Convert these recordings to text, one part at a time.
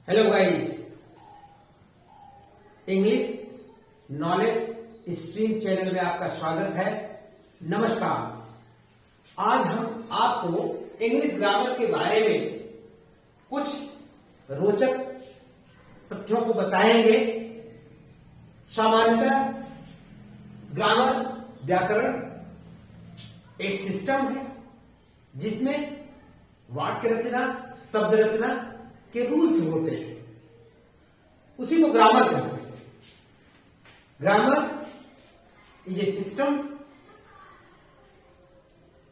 Hello guys, English knowledge stream channel में आपका स्वागत है। नमस्कार। आज हम आपको इंग्लिश ग्रामर के बारे में कुछ रोचक तथ्यों को बताएंगे। सामान्यतः ग्रामर व्याकरण एक सिस्टम है जिसमें वाक्य रचना, शब्द रचना के रूल्स होते हैं, उसी को ग्रामर कहते हैं। ग्रामर इज ए सिस्टम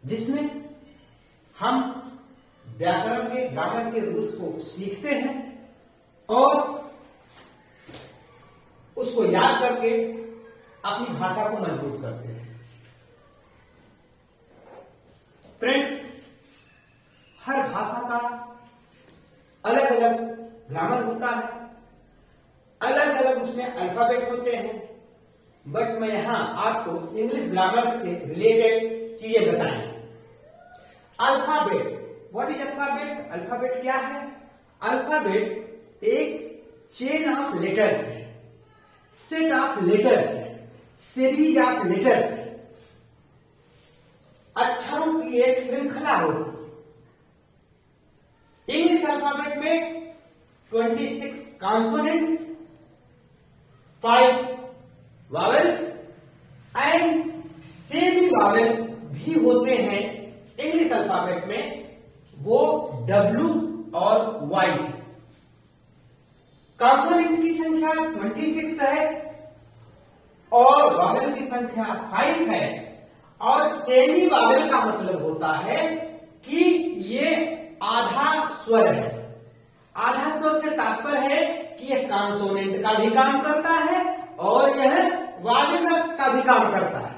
जिसमें हम व्याकरण के ग्रामर के रूल्स को सीखते हैं और उसको याद करके अपनी भाषा को मजबूत करते हैं। फ्रेंड्स, हर भाषा का अलग अलग ग्रामर होता है, अलग अलग उसमें अल्फाबेट होते हैं। बट मैं यहां आपको इंग्लिश ग्रामर से रिलेटेड चीजें बताएं। Alphabet, what is alphabet? Alphabet क्या है? अल्फाबेट एक चेन ऑफ लेटर्स है, सेट ऑफ लेटर्स है, सीरीज ऑफ लेटर्स है, अक्षरों की एक श्रृंखला होती है। इंग्लिश अल्फाबेट में 26 consonant, 5 vowels and semi Wavell भी होते हैं। इंग्लिश अल्फाबेट में वो W और Y। कॉन्सोनेंट की संख्या 26 है और वावेल की संख्या 5 है। और सेमी वावेल का मतलब होता है कि ये आधा स्वर है। आधा स्वर से तात्पर्य है कि यह कॉन्सोनेंट का भी काम करता है और यह वावेल का भी काम करता है।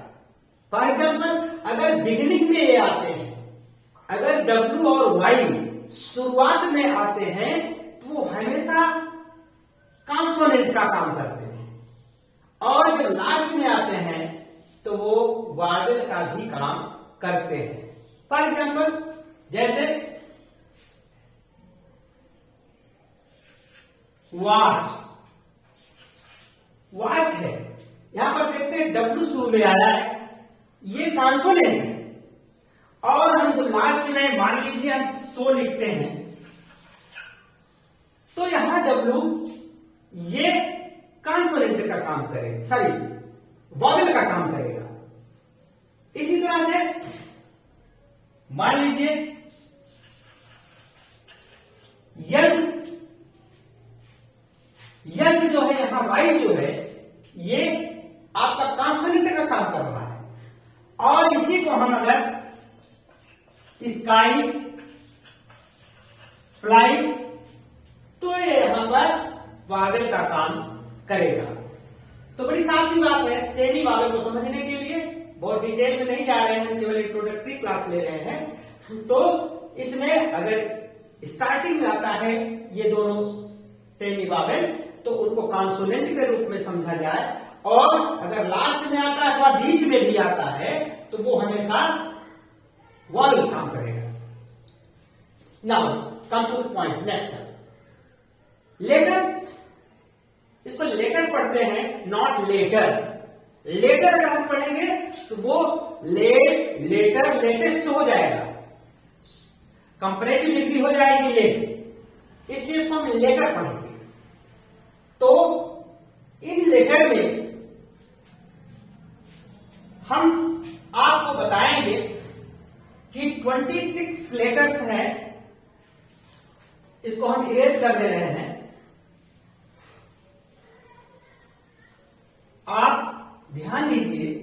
फॉर एग्जाम्पल, अगर बिगिनिंग में ये आते हैं, अगर W और Y शुरुआत में आते हैं तो वो हमेशा कॉन्सोनेंट का काम करते हैं और जब लास्ट में आते हैं तो वो वावेल का भी काम करते हैं। फॉर एग्जाम्पल, जैसे वॉच, वॉच है, यहां पर देखते हैं W शुरू में आया है, ये कॉन्सोनेंट है। और हम जब लास्ट में मान लीजिए हम सो लिखते हैं तो यहां W ये कॉन्सोनेंट का काम करेगा, सॉरी वॉवेल का काम करेगा। इसी तरह से मान लीजिए यंग जो है, यहां Y जो है, ये आपका कॉन्सोनेंट का काम कर रहा है। और इसी को हम अगर स्काई, फ्लाई, तो ये यहां पर वावेल का काम करेगा। तो बड़ी साफ सी बात है। सेमी वावेल को समझने के लिए बहुत डिटेल में नहीं जा रहे हैं, केवल इंट्रोडक्टरी क्लास ले रहे हैं। तो इसमें अगर स्टार्टिंग में आता है ये दोनों सेमी वावेल तो उनको कॉन्सोनेंट के रूप में समझा जाए, और अगर लास्ट में आता है अथवा बीच में भी आता है तो वो हमेशा वॉवेल काम करेगा। Now come to point. Next, letter. इसको लेटर पढ़ते हैं, नॉट लेटर। लेटर अगर हम पढ़ेंगे तो वो लेटर लेटेस्ट हो जाएगा, कंपैरेटिव डिग्री हो जाएगी लेट, इसलिए इसको हम लेटर पढ़ेंगे। तो इन लेटर में हम आपको बताएंगे कि 26 लेटर्स हैं। इसको हम इरेज कर दे रहे हैं। आप ध्यान दीजिए,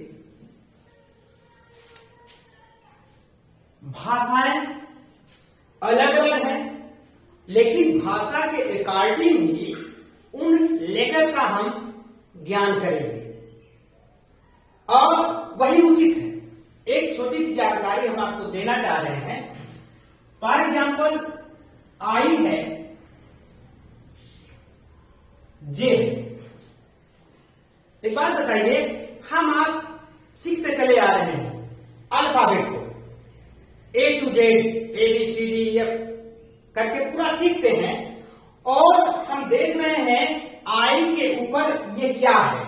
भाषाएं अलग अलग हैं, लेकिन भाषा के अकॉर्डिंग ही उन लेटर का हम ज्ञान करेंगे और वही उचित है। एक छोटी सी जानकारी हम आपको देना चाह रहे हैं। फॉर एग्जाम्पल, आई है, जे। एक बात बताइए, हम आप सीखते चले आ रहे हैं अल्फाबेट को, A to Z, ABCDEF करके पूरा सीखते हैं और हम देख रहे हैं आई के ऊपर ये क्या है।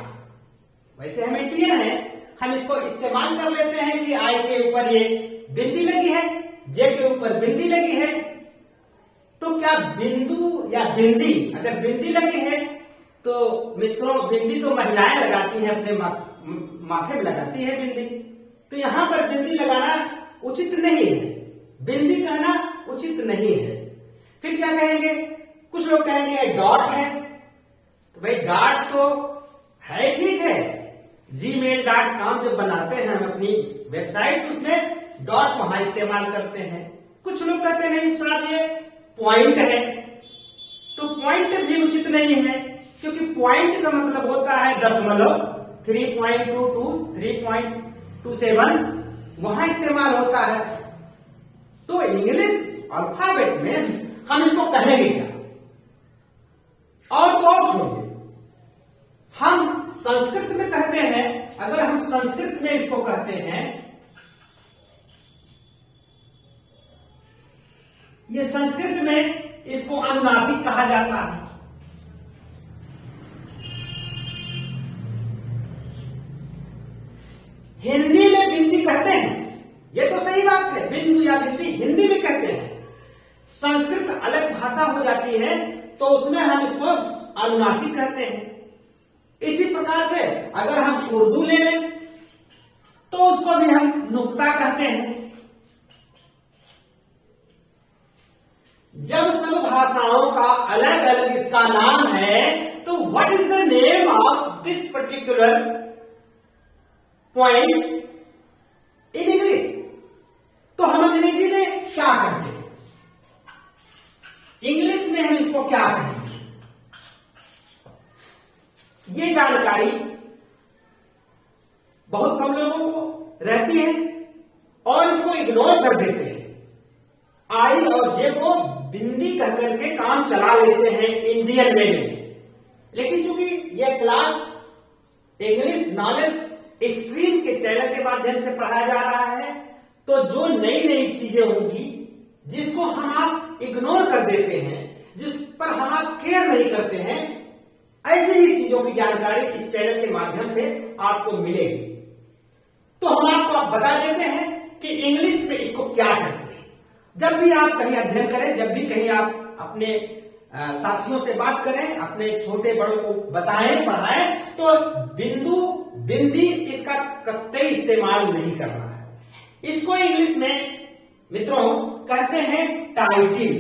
वैसे हम इंडियन है, हम इसको इस्तेमाल कर लेते हैं कि आई के ऊपर ये बिंदी लगी है, जे के ऊपर बिंदी लगी है। तो क्या बिंदु या बिंदी, अगर बिंदी लगी है तो मित्रों बिंदी तो महिलाएं लगाती हैं, अपने माथे में लगाती है बिंदी, तो यहां पर बिंदी लगाना उचित नहीं है, बिंदी कहना उचित नहीं है। फिर क्या कहेंगे, कुछ लोग कहेंगे डॉट है, तो भाई डॉट तो है, ठीक है, gmail.com जब बनाते हैं हम अपनी वेबसाइट तो उसमें डॉट वहां इस्तेमाल करते हैं। कुछ लोग कहते नहीं साहब ये पॉइंट है, तो पॉइंट भी उचित नहीं है, क्योंकि पॉइंट का मतलब होता है दशमलव, 3.22 3.27 वहां इस्तेमाल होता है। तो इंग्लिश अल्फाबेट में हम इसको कहेंगे क्या, और तो और छोड़िए, हम संस्कृत में कहते हैं, अगर हम संस्कृत में इसको कहते हैं, ये संस्कृत में इसको अनुनासिक कहा जाता है। हिंदी में बिंदी कहते हैं, ये तो सही बात है, बिंदु या बिंदी हिंदी में कहते हैं। संस्कृत अलग भाषा हो जाती है तो उसमें हम इसको अनुनासिक कहते हैं। इसी प्रकार से अगर हम उर्दू ले लें तो उसको भी हम नुक्ता कहते हैं। जब सब भाषाओं का अलग अलग इसका नाम है, तो what is the name of this particular point in English, तो हम अंग्रेजी में क्या कहते हैं, इंग्लिश में हम इसको क्या कहेंगे, ये जानकारी बहुत कम लोगों को रहती है और इसको इग्नोर कर देते हैं। आई और जे को बिंदी कह करके काम चला लेते हैं इंडियन वे में। लेकिन चूंकि यह क्लास इंग्लिश नॉलेज स्ट्रीम के चैनल के माध्यम से पढ़ाया जा रहा है, तो जो नई नई चीजें होंगी जिसको हम आप इग्नोर कर देते हैं, जिस पर हम आप केयर नहीं करते हैं, ऐसी ही चीजों की जानकारी इस चैनल के माध्यम से आपको मिलेगी। तो हम आपको बता देते हैं कि इंग्लिश में इसको क्या कहते हैं। जब भी आप कहीं अध्ययन करें, जब भी कहीं आप अपने साथियों से बात करें, अपने छोटे बड़ों को बताएं, पढ़ाएं, तो बिंदु बिंदी इसका कतई इस्तेमाल नहीं करना है। इसको इंग्लिश में मित्रों कहते हैं टाइटिल।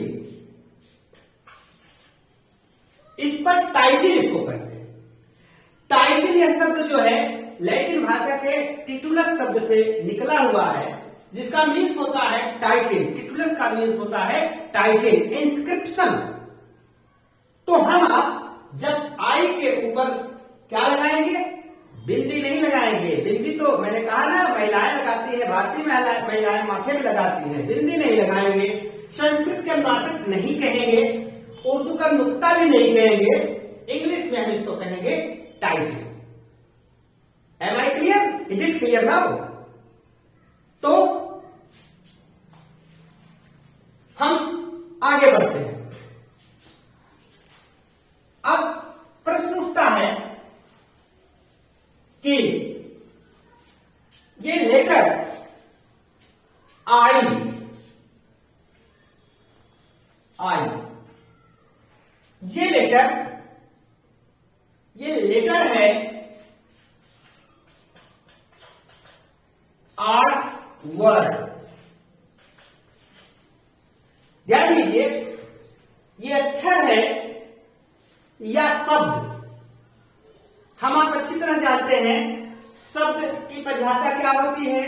इस पर टाइटिल इसको कहते हैं। टाइटिल यह शब्द जो है लैटिन भाषा के टिटुलस शब्द से निकला हुआ है, जिसका मीन्स होता है टाइटिल। टिटुलस का मीन्स होता है टाइटिल, इंस्क्रिप्शन। तो हम आप जब आई के ऊपर क्या लगाएंगे, बिंदी नहीं लगाएंगे। बिंदी तो मैंने कहा ना महिलाएं लगाती है, भारतीय महिलाएं माथे में लगाती है, बिंदी नहीं लगाएंगे। संस्कृत के अनुनासिक नहीं कहेंगे, उर्दू का नुक्ता भी नहीं कहेंगे, इंग्लिश में हम इसको कहेंगे title. Am I clear? Is it clear now? तो हम आगे बढ़ते हैं। अब प्रश्न उठता है कि ये लेटर आई ये लेटर है आर वर्ड। ध्यान दीजिए, ये अक्षर है या शब्द। हम आप अच्छी तरह जानते हैं शब्द की परिभाषा क्या होती है,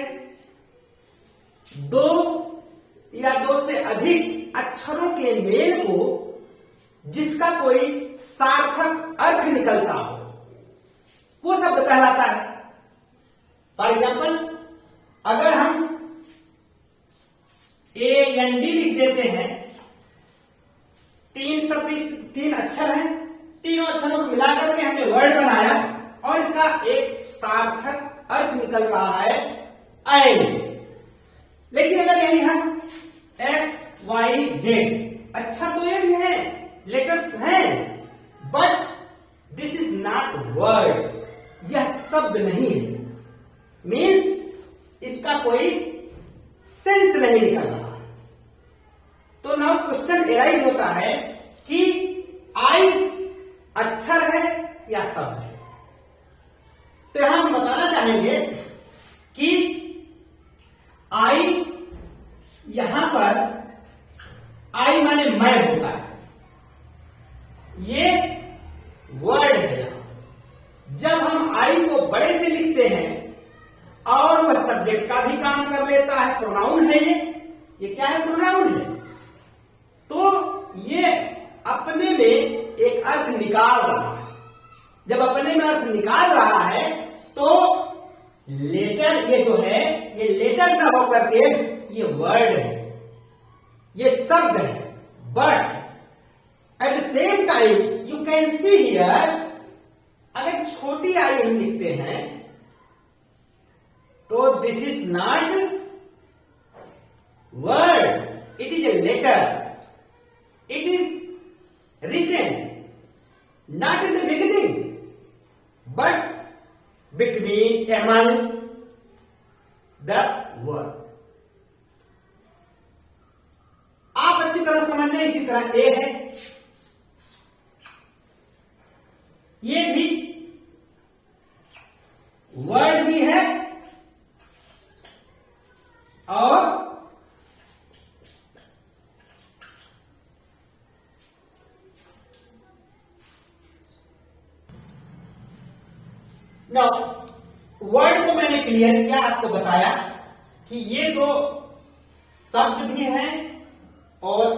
दो या दो से अधिक अक्षरों के मेल को जिसका कोई सार्थक अर्थ निकलता हो वो शब्द कहलाता है। फॉर एग्जाम्पल, अगर हम AND लिख देते हैं, तीन अक्षर हैं, तीनों अक्षरों को मिलाकर के हमने वर्ड बनाया और इसका एक सार्थक अर्थ निकल रहा है एंड। लेकिन अगर यही हम XYZ, अच्छा तो ये भी है लेटर्स हैं, but this is not word, यह शब्द नहीं है। मीन्स इसका कोई सेंस नहीं निकल रहा। तो नाउ क्वेश्चन एराइज होता है कि आइस अक्षर है या शब्द है। तो यहां हम बताना चाहेंगे कि आई, यहां पर आई माने मैं होता है, ये वर्ड है। जब हम आई को बड़े से लिखते हैं और वह सब्जेक्ट का भी काम कर लेता है, प्रोनाउन है ये क्या है? प्रोनाउन है। तो ये अपने में एक अर्थ निकाल रहा है। जब अपने में अर्थ निकाल रहा है तो लेटर, ये जो है ये लेटर ना होकर के ये वर्ड है, ये शब्द है। But at the same time you can see here, अगर छोटी आई हम लिखते हैं तो this is not word, it is a letter. It is written not in the beginning but between among the word. आप अच्छी तरह समझ लें। इसी तरह ए है, ये भी वर्ड भी है और नो, वर्ड को मैंने क्लियर किया, आपको बताया कि ये दो शब्द भी हैं और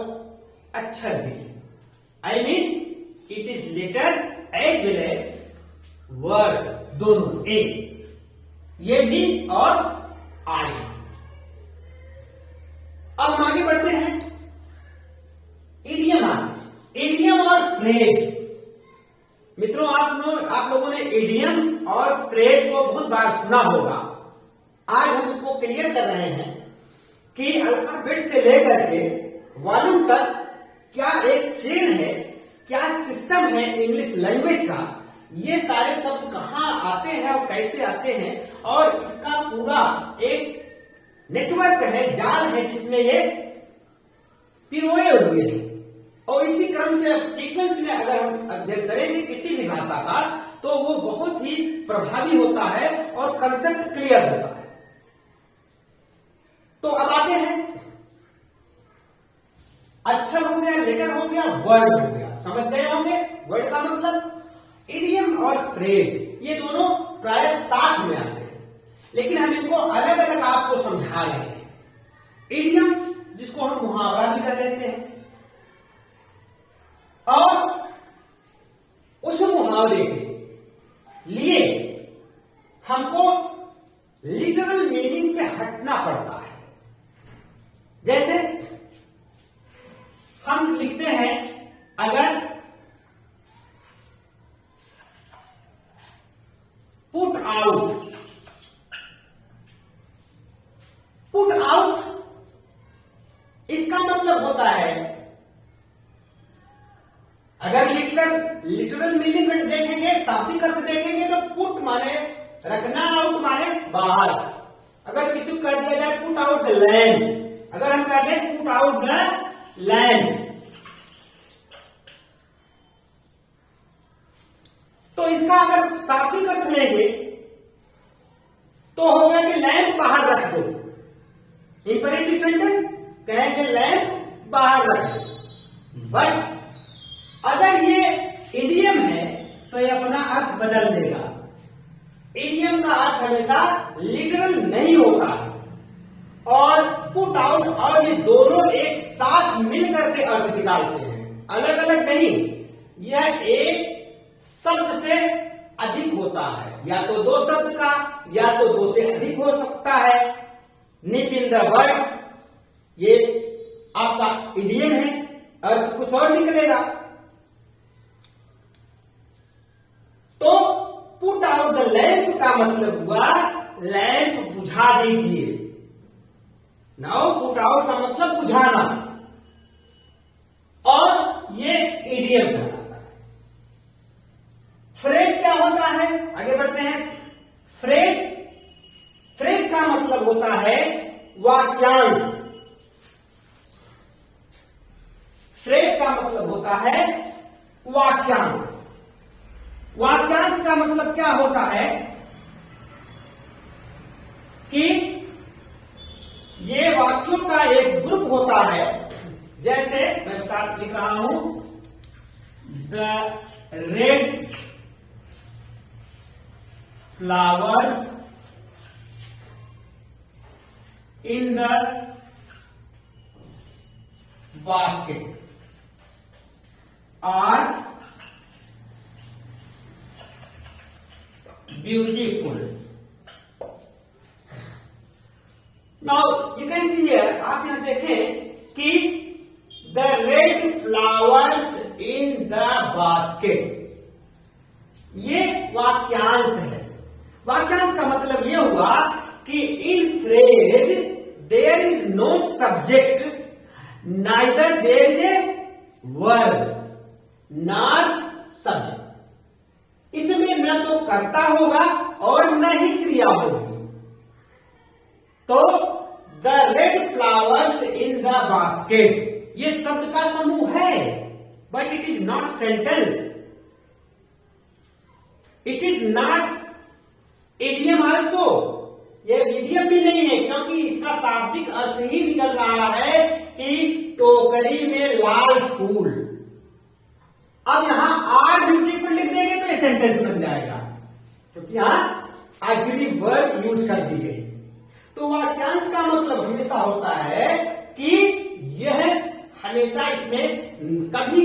अक्षर भी है। I mean it is letter as well as word, दोनों, ए, ये भी और आई। अब हम आगे बढ़ते हैं। इडियम, इडियम और फ्रेज। मित्रों, आप लोगों ने इडियम और फ्रेज को बहुत बार सुना होगा। आज हम उसको क्लियर कर रहे हैं कि अल्फाबेट से लेकर के वॉल्यूम तक क्या एक चेन है, क्या सिस्टम है इंग्लिश लैंग्वेज का, ये सारे शब्द कहां आते हैं और कैसे आते हैं, और इसका पूरा एक नेटवर्क है, जाल है जिसमें ये पिरोए हुए हैं। और इसी क्रम से अब सीक्वेंस में अगर हम अध्ययन करेंगे किसी भी भाषा का तो वो बहुत ही प्रभावी होता है और कंसेप्ट क्लियर होता है। तो अब आते हैं, अक्षर हो गया, लेटर हो गया, वर्ड हो गया, समझ गए होंगे वर्ड का मतलब। इडियम और फ्रेज ये दोनों प्राय साथ में आते हैं, लेकिन हम इनको अलग अलग आपको समझा रहे हैं। इडियम जिसको हम मुहावरा भी कर लेते हैं, और उस मुहावरे के लिए हमको लिटरल मीनिंग से हटना पड़ता है। जैसे हम लिखते हैं, अगर पुट आउट, पुट आउट इसका मतलब होता है, अगर लिटरल मीनिंग देखेंगे, शाब्दिक अर्थ देखेंगे तो पुट माने रखना, आउट माने बाहर। अगर किसी को कर दिया जाए पुट आउट द लैंड, अगर हम कहते हैं पुट आउट द लैंड, तो इसका अगर शाब्दिक अर्थ लेंगे तो होगा कि लैंप बाहर रख दो। इंपरेटिव सेंटेंस कहेंगे लैंप बाहर रख दो। बट अगर ये इडियम है तो ये अपना अर्थ बदल देगा। इडियम का अर्थ हमेशा लिटरल नहीं होता है, और पुट आउट और ये दोनों एक साथ मिलकर के अर्थ निकालते हैं, अलग अलग नहीं। यह एक शब्द से अधिक होता है, या तो दो शब्द का, या तो दो से अधिक हो सकता है। निप इन द वर्ड, ये आपका इडियम है, अर्थ कुछ और निकलेगा। तो पुट आउट द लैंप का मतलब हुआ लैंप बुझा दीजिए। नाउ पुट आउट का मतलब बुझाना, और ये इडियम कहलाता है। फ्रेज क्या होता है, आगे बढ़ते हैं। फ्रेज का मतलब होता है वाक्यांश। फ्रेज का मतलब होता है वाक्यांश। वाक्यांश का मतलब क्या होता है कि ये वाक्यों का एक ग्रुप होता है। जैसे मैं लिख रहा हूं, the red flowers in the basket are beautiful. Now you can see here, आप यहां देखें कि the red flowers in the basket, ये वाक्यांश है। वाक्यांश का मतलब यह हुआ कि in phrase there is no subject, neither there is a verb nor subject. इसमें न तो कर्ता होगा और न ही क्रिया होगी। तो the red flowers in the basket ये शब्द का समूह है, but it is not sentence, it is not idiom also. ये इडियम भी नहीं है, क्योंकि इसका शाब्दिक अर्थ ही निकल रहा है कि टोकरी में लाल फूल। अब यहां आर ब्यूटीफुल लिख देंगे तो ये सेंटेंस बन जाएगा, क्योंकि यहां एक्चुअली वर्ब यूज कर दी गई। तो वाक्यांश का मतलब हमेशा होता है कि यह हमेशा इसमें कभी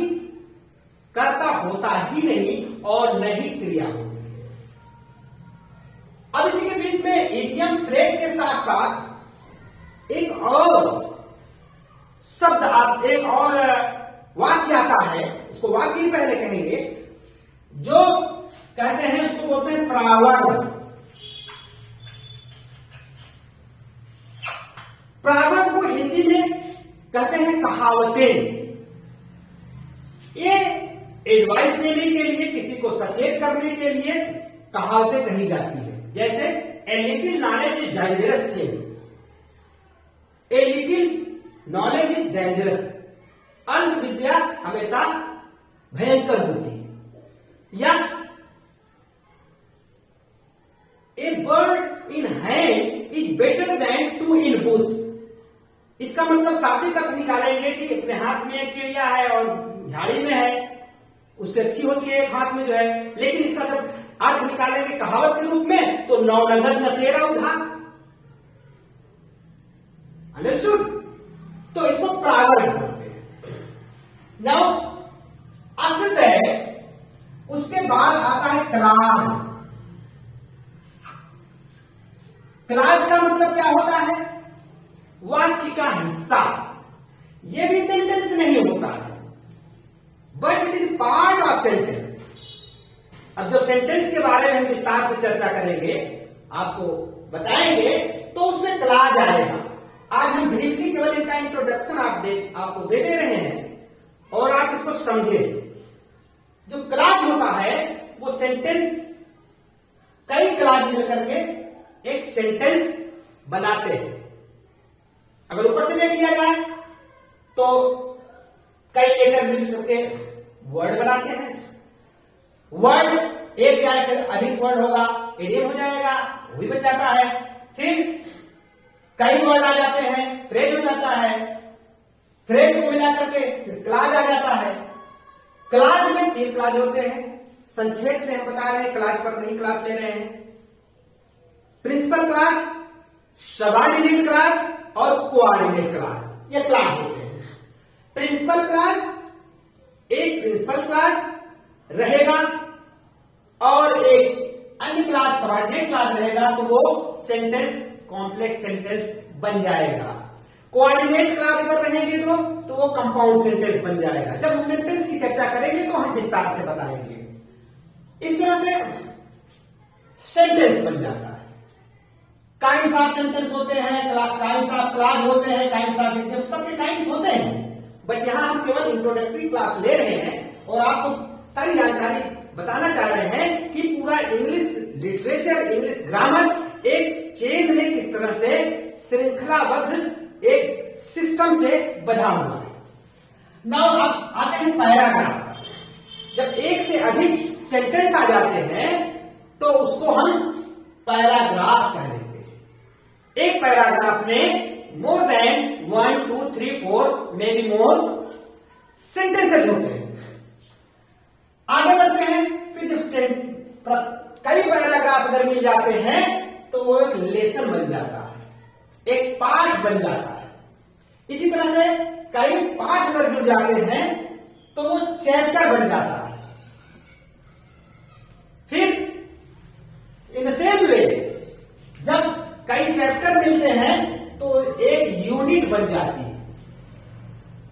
कर्ता होता ही नहीं और न ही क्रिया होती है। अब इसी के बीच में इडियम फ्रेज के साथ साथ एक और शब्द, एक और वाक्य आता है, उसको वाक्य ही पहले कहेंगे, जो कहते हैं उसको बोलते हैं प्रावर्त। प्रावर्त को हिंदी में कहते हैं कहावतें। ये एडवाइस देने के लिए, किसी को सचेत करने के लिए कहावतें कही जाती है। जैसे a little knowledge is dangerous thing, a little knowledge is dangerous, अल्प विद्या हमेशा भयंकर होती है। या a bird in hand is better than two in bush. इसका मतलब शाब्दिक अर्थ निकालेंगे कि अपने हाथ में एक चिड़िया है और झाड़ी में है, उससे अच्छी होती है एक हाथ में जो है। लेकिन इसका जब अर्थ निकालेंगे कहावत के रूप में, तो नौ नगद न तेरा उधार। अंडरस्टूड? तो इसको प्रावर्त बोलते हैं। नाउ आफ्टर दैट, उसके बाद आता है क्लाज। क्लाज का मतलब क्या होता है? वाक्य का हिस्सा। यह भी सेंटेंस नहीं होता है, but it is part of sentence. अब जब सेंटेंस के बारे में हम विस्तार से चर्चा करेंगे, आपको बताएंगे, तो उसमें क्लाज आएगा। आज हम ब्रीफली केवल इनका इंट्रोडक्शन आपको दे रहे हैं और आप इसको समझें। जो क्लाज होता है वो सेंटेंस, कई क्लाज मिलकर के एक सेंटेंस बनाते हैं। अगर ऊपर से देख लिया जाए तो कई लेटर मिलकर के वर्ड बनाते हैं। वर्ड एक या अधिक वर्ड होगा, इडियम हो जाएगा, वही बच जाता है। फिर कई वर्ड आ जाते हैं, फ्रेज हो जाता है। फ्रेज को मिला करके फिर क्लाज आ जाता है। क्लाज में 3 क्लाज होते हैं। संक्षेप से हम बता रहे हैं, क्लाज पर नहीं क्लास ले रहे हैं। प्रिंसिपल क्लाज, सबऑर्डिनेट क्लाज और कोऑर्डिनेट क्लाज, ये क्लास होते हैं। प्रिंसिपल क्लाज, एक प्रिंसिपल क्लाज रहेगा और एक अन्य क्लास सबऑर्डिनेट क्लास रहेगा, तो वो सेंटेंस कॉम्प्लेक्स सेंटेंस बन जाएगा। कोऑर्डिनेट क्लास अगर रहेंगे तो वो कंपाउंड सेंटेंस बन जाएगा। जब हम सेंटेंस की चर्चा करेंगे तो हम विस्तार से बताएंगे। इस तरह से सेंटेंस बन जाता है। काइंड्स ऑफ सेंटेंस होते हैं, काइंड्स ऑफ क्लाज होते हैं, काइंड्स ऑफ इडियम, सबके काइंड्स होते हैं। बट यहाँ हम केवल इंट्रोडक्टरी क्लास ले रहे हैं और आपको सारी जानकारी बताना चाह रहे हैं कि पूरा इंग्लिश लिटरेचर, इंग्लिश ग्रामर एक चेन में किस तरह से श्रृंखलाबद्ध एक सिस्टम से बधा हुआ है। नाउ अब आते हैं पैराग्राफ। जब एक से अधिक सेंटेंस आ जाते हैं तो उसको हम पैराग्राफ कह लेते हैं। एक पैराग्राफ में more than 1, 2, 3, 4 may be more sentences होते हैं। आगे बढ़ते हैं, फिर जब कई पैराग्राफ अगर मिल जाते हैं तो वो एक लेसन बन जाता है, एक पाठ बन जाता है। इसी तरह से कई पाठ अगर जुड़ जाते हैं तो वो चैप्टर बन जाता है। फिर इन द सेम वे जब कई चैप्टर मिलते हैं तो एक यूनिट बन जाती है।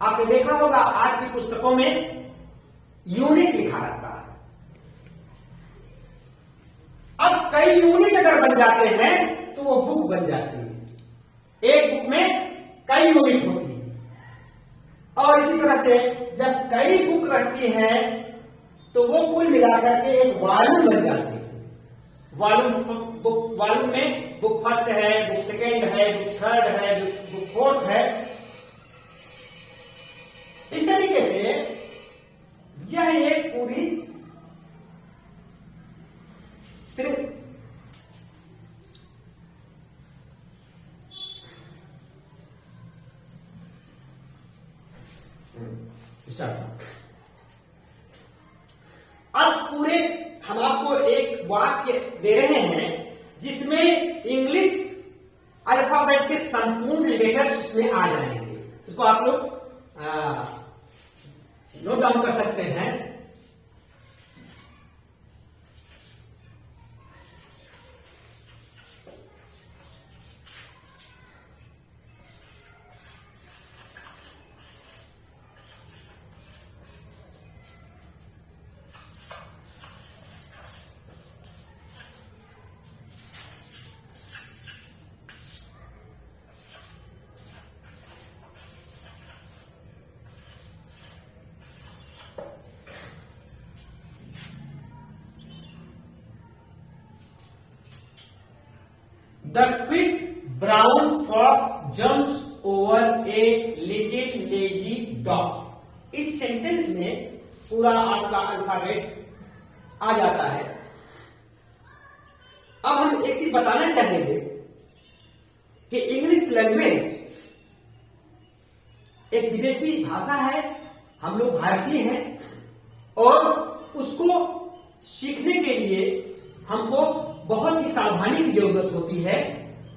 आपने देखा होगा आर्ट की पुस्तकों में यूनिट लिखा रहता है। अब कई यूनिट अगर बन जाते हैं तो वो बुक बन जाती है। एक बुक में कई यूनिट होती है। और इसी तरह से जब कई बुक रहती हैं तो वो कुल मिलाकर के एक वॉल्यूम बन जाती है। वॉल्यूम में बुक फर्स्ट है, बुक सेकेंड है, बुक थर्ड है, बुक फोर्थ है। इस तरीके से यह एक पूरी सिर्फ अब पूरे हम आपको एक वाक्य दे रहे हैं जिसमें इंग्लिश अल्फाबेट के संपूर्ण लेटर्स उसमें आ जाएंगे। इसको आप लोग नोट डाउन कर सकते हैं। The quick brown fox jumps over a little lazy dog। इस सेंटेंस में पूरा आपका अल्फाबेट आ जाता है। अब हम एक चीज बताना चाहेंगे कि इंग्लिश लैंग्वेज एक विदेशी भाषा है, हम लोग भारतीय हैं और उसको सीखने के लिए हमको बहुत ही सावधानी की जरूरत होती है।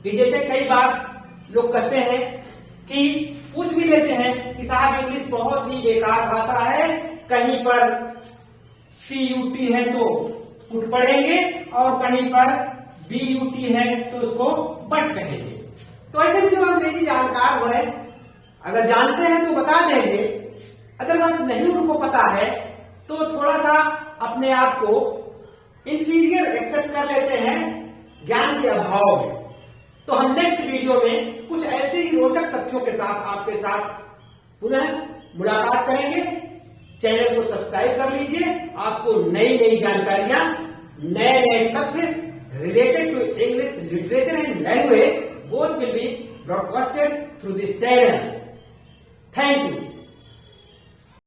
कि जैसे कई बार लोग कहते हैं कि पूछ भी लेते हैं कि साहब इंग्लिश बहुत ही बेकार भाषा है, कहीं पर CUT है तो पुट पढ़ेंगे और कहीं पर BUT है तो उसको बट कहेंगे। तो ऐसे भी जो अंग्रेजी जानकार है अगर जानते हैं तो बता देंगे, अदरवाइज नहीं उनको पता है तो थोड़ा सा अपने आप को इंफीरियर एक्सेप्ट कर लेते हैं ज्ञान के अभाव में। तो हम नेक्स्ट वीडियो में कुछ ऐसे ही रोचक तथ्यों के साथ आपके साथ पुनः मुलाकात करेंगे। चैनल को सब्सक्राइब कर लीजिए। आपको नई नई जानकारियां, नए नए तथ्य related to English literature and language both will be broadcasted through this channel. Thank you.